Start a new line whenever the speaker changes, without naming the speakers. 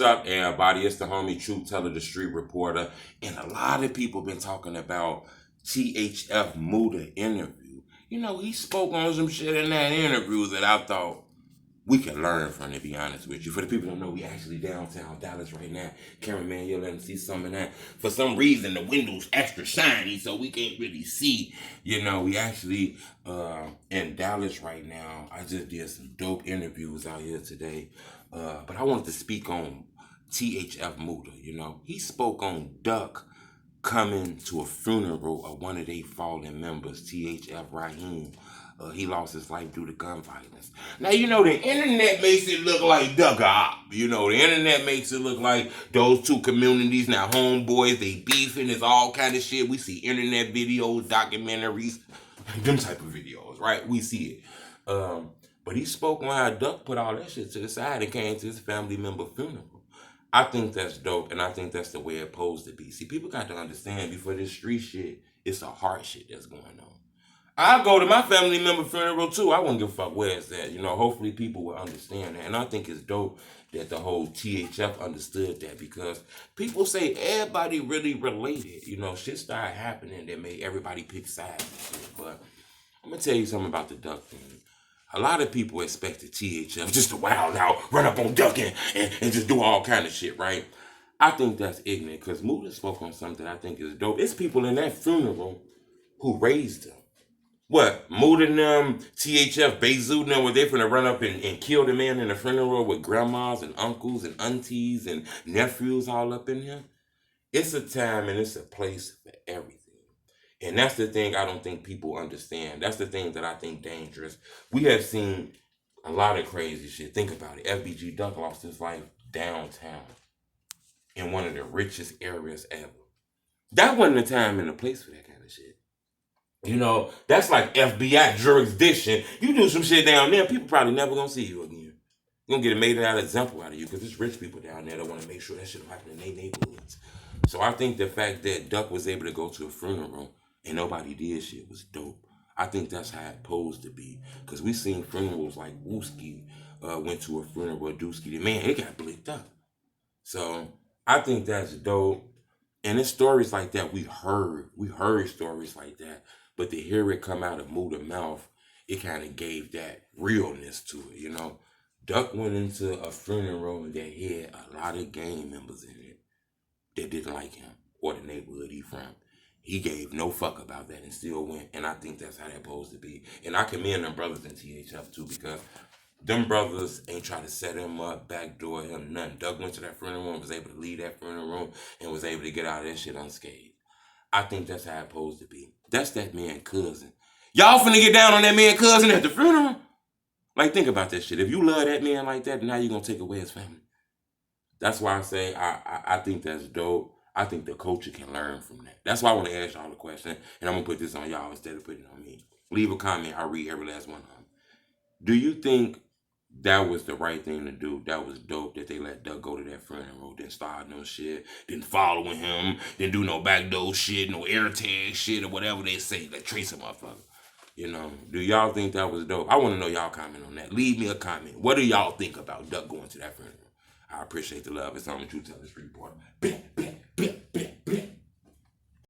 What's up, everybody? It's the homie Truth Teller, the street reporter, and a lot of people been talking about THF Muda interview. You know, he spoke on some shit in that interview that I thought we can learn from, to be honest with you. For the people who don't know, we actually downtown Dallas right now. Cameraman, you'll let them see some of that. For some reason, the window's extra shiny, so we can't really see. You know, we actually in Dallas right now. I just did some dope interviews out here today. But I wanted to speak on THF Muda. You know, he spoke on Duck coming to a funeral of one of their fallen members, THF Raheem. He lost his life due to gun violence. Now, you know, the internet makes it look like Duck Op. You know, the internet makes it look like those two communities now homeboys, they beefing, it's all kind of shit. We see internet videos, documentaries, them type of videos, right? We see it. But he spoke on how Duck put all that shit to the side and came to his family member funeral. I think that's dope, and I think that's the way it's supposed to be. See, people got to understand, before this street shit, it's a hard shit that's going on. I go to my family member funeral too. I wouldn't give a fuck where it's at. You know, hopefully people will understand that. And I think it's dope that the whole THF understood that, because people say everybody really related. You know, shit started happening that made everybody pick sides and shit. But I'm going to tell you something about the Duck thing. A lot of people expected THF just to wild out, run up on Duck and just do all kind of shit, right? I think that's ignorant, because Muda spoke on something I think is dope. It's people in that funeral who raised him. What? Muda and them, THF, Bezu and them, were they finna run up and kill the man in the funeral with grandmas and uncles and aunties and nephews all up in here? It's a time and it's a place for everything. And that's the thing I don't think people understand. That's the thing that I think dangerous. We have seen a lot of crazy shit. Think about it. FBG Duck lost his life downtown in one of the richest areas ever. That wasn't the time and the place for that kind of shit. You know, that's like FBI jurisdiction. You do some shit down there, people probably never gonna see you again. You're gonna get a made out example out of you, because there's rich people down there that want to make sure that shit don't happen in their neighborhoods. So I think the fact that Duck was able to go to a funeral and nobody did shit was dope. I think that's how it's supposed to be. Because we seen funerals like Wooski went to a funeral of Dooski. Man, it got blicked up. So I think that's dope. And it's stories like that we heard. We heard stories like that. But to hear it come out of Muda's mouth, it kind of gave that realness to it, you know. Duck went into a funeral that had a lot of gang members in it that didn't like him or the neighborhood he from. He gave no fuck about that and still went. And I think that's how that's supposed to be. And I commend them brothers in THF too, because them brothers ain't trying to set him up, backdoor him, nothing. Duck went to that funeral and was able to leave that funeral and was able to get out of that shit unscathed. I think that's how it's supposed to be. That's that man cousin. Y'all finna get down on that man cousin at the funeral? Like, think about that shit. If you love that man like that, then how you gonna take away his family? That's why I say I think that's dope. I think the culture can learn from that. That's why I want to ask y'all the question, and I'm gonna put this on y'all instead of putting it on me. Leave a comment. I'll read every last one of them. Do you think that was the right thing to do? That was dope that they let Duck go to that funeral, didn't start no shit, didn't following him, didn't do no backdoor shit, no air tag shit, or whatever they say, like trace a motherfucker. You know, do y'all think that was dope? I want to know y'all comment on that. Leave me a comment. What do y'all think about Duck going to that funeral? I appreciate the love. It's on the Truth Teller Street Report.